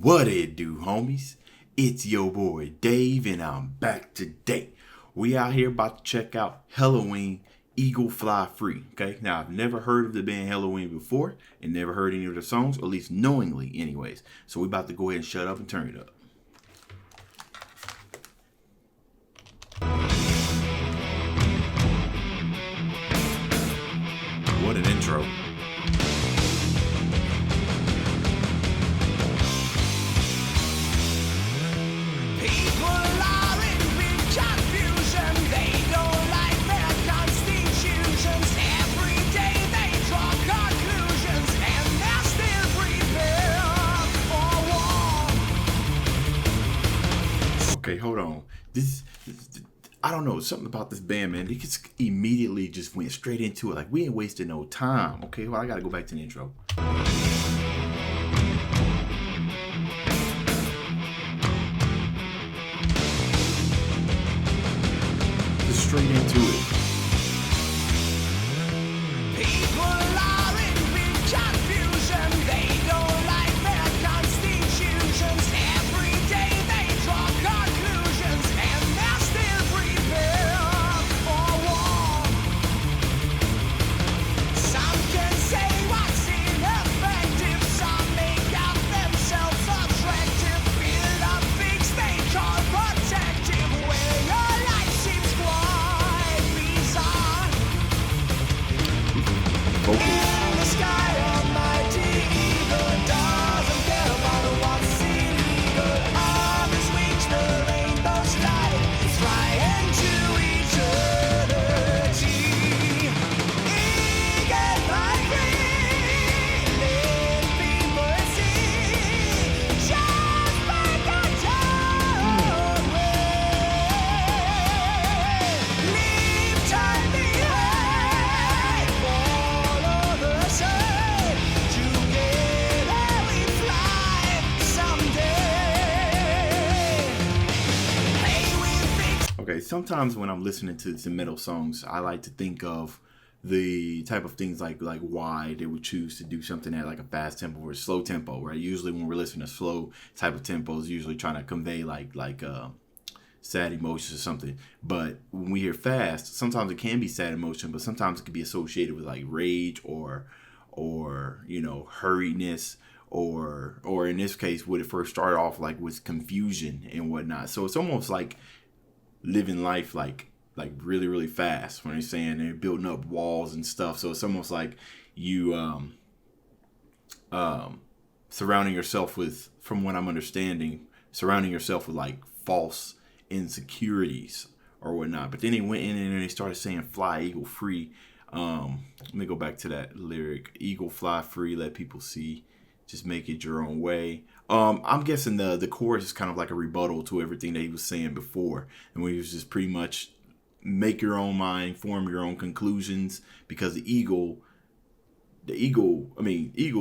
What it do, homies? It's your boy Dave, and I'm back today. We out here about to check out Helloween, Eagle Fly Free. Okay, now I've never heard of the band Helloween before, and never heard any of their songs, or at least knowingly, anyways. So we about to go ahead and shut up and turn it up. What an intro. Okay, hold on. This I don't know, something about this band, man. They just immediately just went straight into it. Like, we ain't wasting no time. Okay, well, I gotta go back to the intro. Just straight into it. Sometimes when I'm listening to some metal songs, I like to think of the type of things like why they would choose to do something at like a fast tempo or a slow tempo, right? Usually when we're listening to slow type of tempos, usually trying to convey like sad emotions or something. But when we hear fast, sometimes it can be sad emotion, but sometimes it can be associated with like rage or you know, hurriedness. Or in this case, what it first started off like was confusion and whatnot. So it's almost like living life like really, really fast when they're saying they're building up walls and stuff. So it's almost like you surrounding yourself with, from what I'm understanding, surrounding yourself with like false insecurities or whatnot. But then they went in and they started saying fly eagle free. Let me go back to that lyric. Eagle fly free, let people see, just make it your own way. I'm guessing the chorus is kind of like a rebuttal to everything that he was saying before. And we was just pretty much make your own mind, form your own conclusions, because the eagle, eagle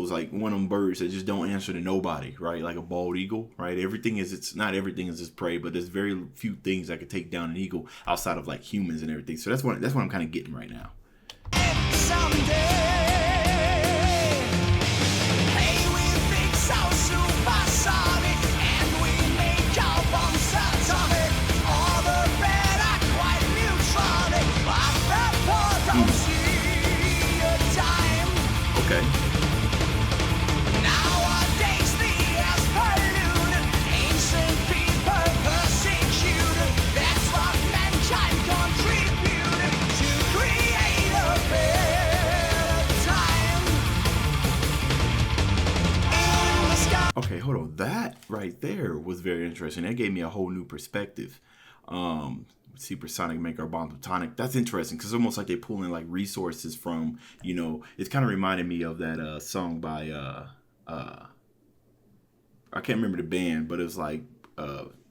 is like one of them birds that just don't answer to nobody, right? Like a bald eagle, right? Not everything is its prey, but there's very few things that could take down an eagle outside of like humans and everything. So that's what I'm kind of getting right now. Okay. Nowadays the air's polluted, ancient people persecuted. That's what mankind contributed to create a better time. In the sky. Okay, hold on. That right there was very interesting. That gave me a whole new perspective. Supersonic make our bomb platonic. That's interesting because it's almost like they pull in like resources from, you know, it's kind of reminded me of that song by I can't remember the band, but it was like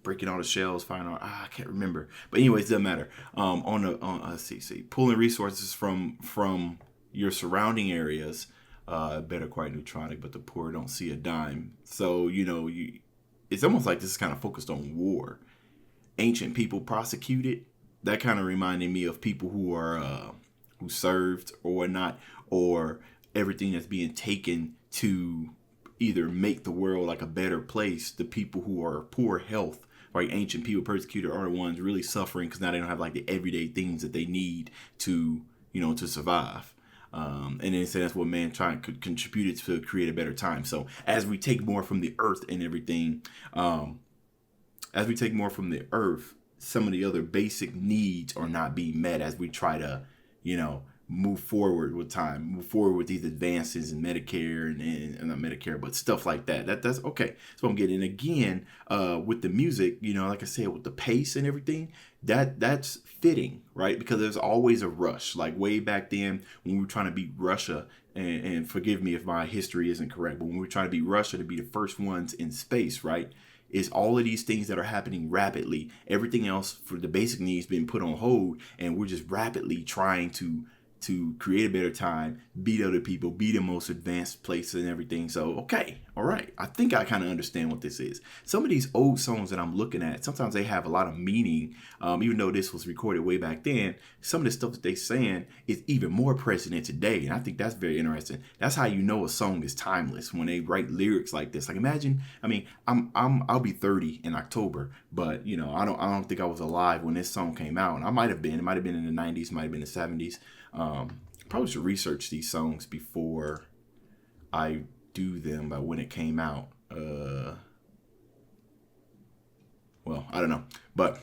breaking all the shells, finding I can't remember. But anyways, it doesn't matter. Let's see, pulling resources from your surrounding areas. Better quite neutronic, but the poor don't see a dime. So, you know, it's almost like this is kind of focused on war. Ancient people prosecuted. That kind of reminded me of people who are who served or whatnot, or everything that's being taken to either make the world like a better place. The people who are poor health, right, ancient people persecuted, are the ones really suffering because now they don't have like the everyday things that they need to, to survive. And then say that's what mankind could contribute to create a better time. So as we take more from the earth and everything, some of the other basic needs are not being met as we try to, move forward with time, move forward with these advances in Medicare and not Medicare, but stuff like that. That's okay. So I'm getting again with the music, like I said, with the pace and everything, that's fitting, right? Because there's always a rush. Like way back then when we were trying to beat Russia, and forgive me if my history isn't correct, but when we were trying to beat Russia to be the first ones in space, right? Is all of these things that are happening rapidly. Everything else for the basic needs being put on hold, and we're just rapidly trying to create a better time, beat other people, be the most advanced places and everything. So, okay, all right. I think I kind of understand what this is. Some of these old songs that I'm looking at, sometimes they have a lot of meaning. Even though this was recorded way back then, some of the stuff that they're saying is even more present today. And I think that's very interesting. That's how you know a song is timeless, when they write lyrics like this. Like imagine, I'll be 30 in October, but I don't think I was alive when this song came out. And I might have been. It might have been in the 90s, might have been the 70s. Probably should research these songs before I do them by when it came out. Well, I don't know. But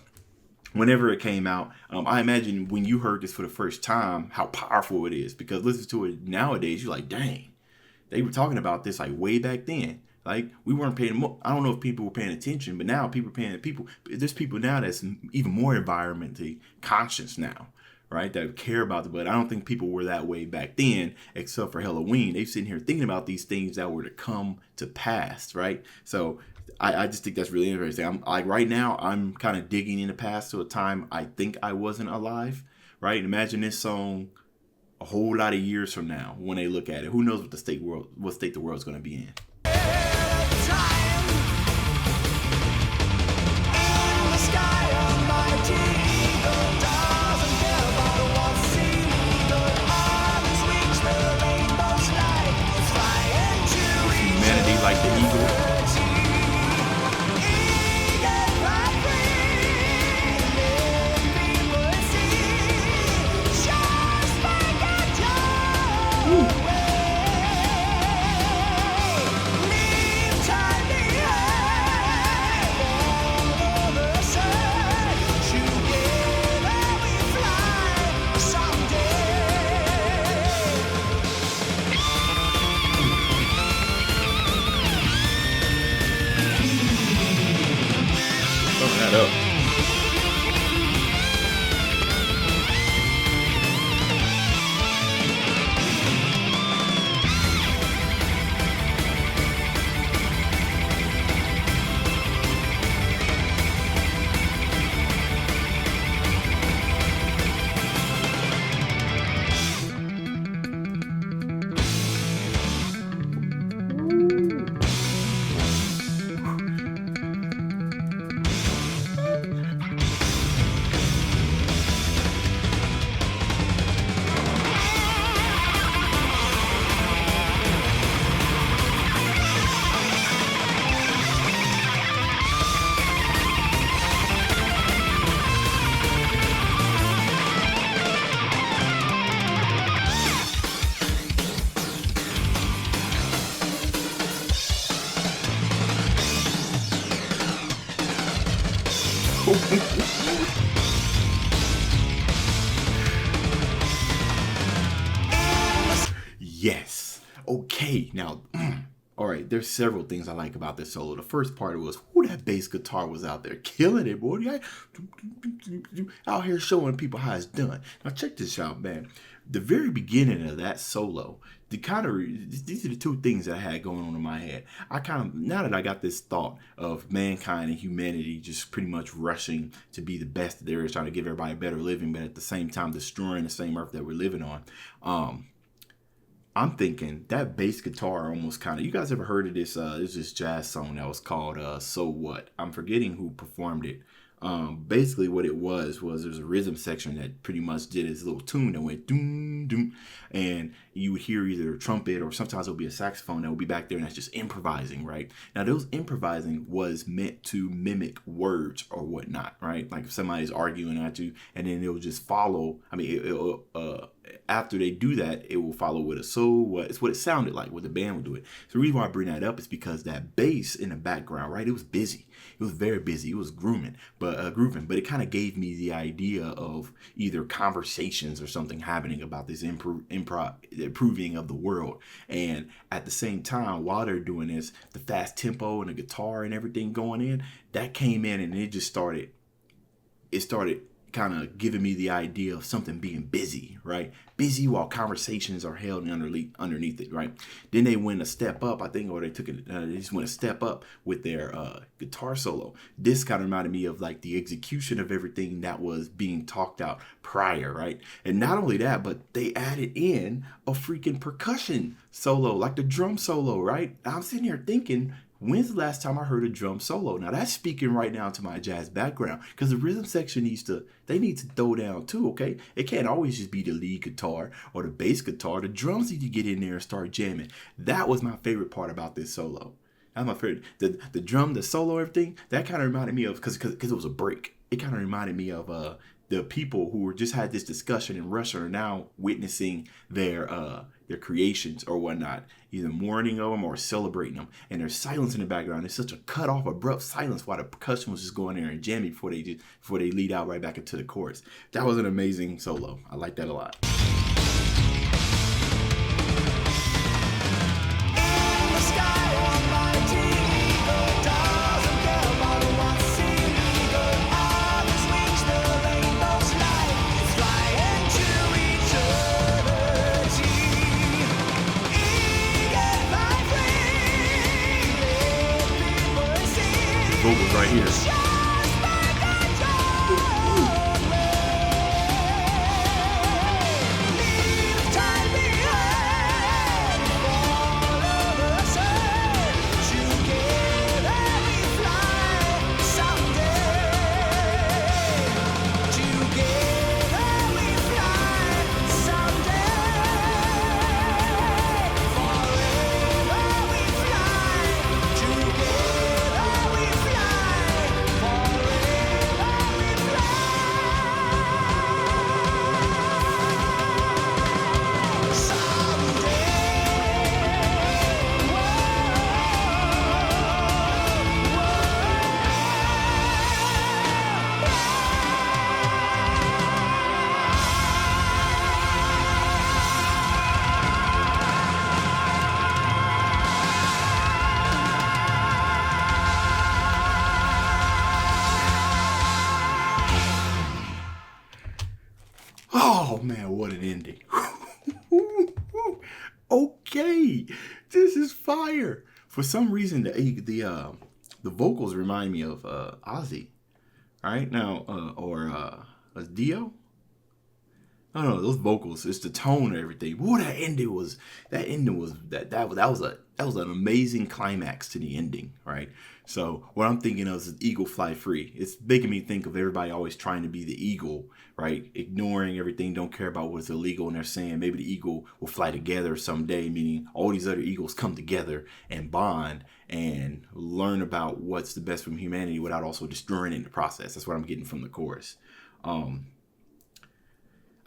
whenever it came out, I imagine when you heard this for the first time, how powerful it is. Because listen to it nowadays, you're like, dang, they were talking about this like way back then. Like we weren't paying. I don't know if people were paying attention, but now people are paying. There's people now that's even more environmentally conscious now, right? That care about but I don't think people were that way back then, except for Helloween. They've sitting here thinking about these things that were to come to pass, right? So I just think that's really interesting. I'm like right now, I'm kind of digging in the past to a time I think I wasn't alive, right? Imagine this song a whole lot of years from now when they look at it. Who knows what state the world's going to be in. Like the eagle. Up. Yes. Okay. Now, all right. There's several things I like about this solo. The first part was, that bass guitar was out there killing it, boy. Out here showing people how it's done. Now, check this out, man. The very beginning of that solo, these are the two things that I had going on in my head. Now that I got this thought of mankind and humanity just pretty much rushing to be the best that there is, trying to give everybody a better living, but at the same time destroying the same earth that we're living on. I'm thinking that bass guitar almost kind of, you guys ever heard of this? There's this jazz song that was called So What? I'm forgetting who performed it. Basically what it was there's a rhythm section that pretty much did his little tune that went doom doom, and you would hear either a trumpet or sometimes it'll be a saxophone that will be back there, and that's just improvising, right? Now those improvising was meant to mimic words or whatnot, right? Like if somebody's arguing at you, and then it'll just follow. I mean, after they do that, it will follow with a it's what it sounded like, what the band would do it. So the reason why I bring that up is because that bass in the background, right? It was busy. It was very busy. It was grooving, but it kind of gave me the idea of either conversations or something happening about this improving of the world. And at the same time, while they're doing this, the fast tempo and the guitar and everything going in, that came in, and it started kind of giving me the idea of something being busy, right? Busy while conversations are held underneath it, right? Then they went a step up, I think, or they just went a step up with their guitar solo. This kind of reminded me of like the execution of everything that was being talked out prior, right? And not only that, but they added in a freaking percussion solo, like the drum solo, right? I'm sitting here thinking, when's the last time I heard a drum solo? Now that's speaking right now to my jazz background, because the rhythm section need to throw down too, okay? It can't always just be the lead guitar or the bass guitar. The drums need to get in there and start jamming. That was my favorite part about this solo. That's my favorite. The drum, the solo, everything, that kind of reminded me of, because it was a break. It kind of reminded me of the people who were just had this discussion in Russia are now witnessing their creations or whatnot, either mourning of them or celebrating them. And there's silence in the background. It's such a cut off, abrupt silence while the percussion was just going there and jamming before they lead out right back into the chorus. That was an amazing solo. I like that a lot. Vocals right here. Oh man, what an ending. Okay, this is fire. For some reason, the vocals remind me of Ozzy, right? Now, or Dio. I don't know, those vocals, it's the tone and everything. Boy, that ending was an amazing climax to the ending, right? So what I'm thinking of is eagle fly free. It's making me think of everybody always trying to be the eagle, right? Ignoring everything, don't care about what's illegal, and they're saying maybe the eagle will fly together someday, meaning all these other eagles come together and bond and learn about what's the best from humanity without also destroying it in the process. That's what I'm getting from the chorus.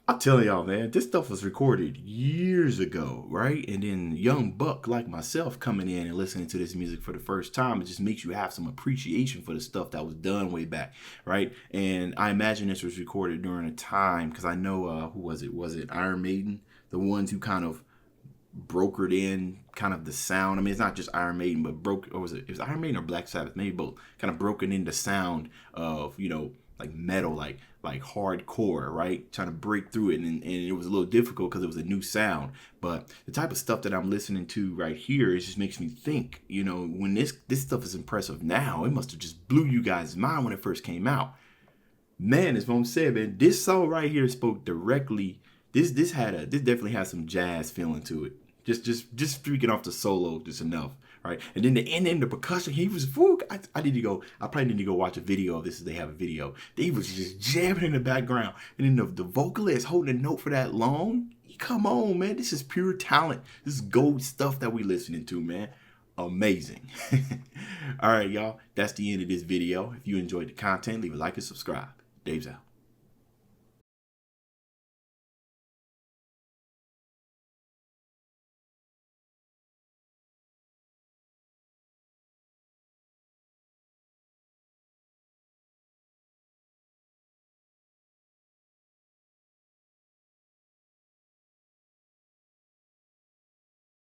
I'll tell y'all, man, this stuff was recorded years ago, right? And then young buck like myself coming in and listening to this music for the first time, it just makes you have some appreciation for the stuff that was done way back, right? And I imagine this was recorded during a time, because I know, who was it? Was it Iron Maiden? The ones who kind of brokered in kind of the sound. I mean, it's not just Iron Maiden, but it was Iron Maiden or Black Sabbath, maybe both, kind of broken in the sound of, like metal, like hardcore, right? Trying to break through it, and it was a little difficult because it was a new sound. But the type of stuff that I'm listening to right here, it just makes me think, when this stuff is impressive now, it must have just blew you guys' mind when it first came out. Man, that's what I'm saying, man. This song right here spoke directly. This definitely has some jazz feeling to it. Just freaking off the solo just enough, right? And then the ending, the percussion, he was, whoo, I need to go, I probably need to go watch a video of this if they have a video. They was just jamming in the background. And then the vocalist holding a note for that long. Come on, man. This is pure talent. This is gold stuff that we listening to, man. Amazing. All right, y'all. That's the end of this video. If you enjoyed the content, leave a like and subscribe. Dave's out.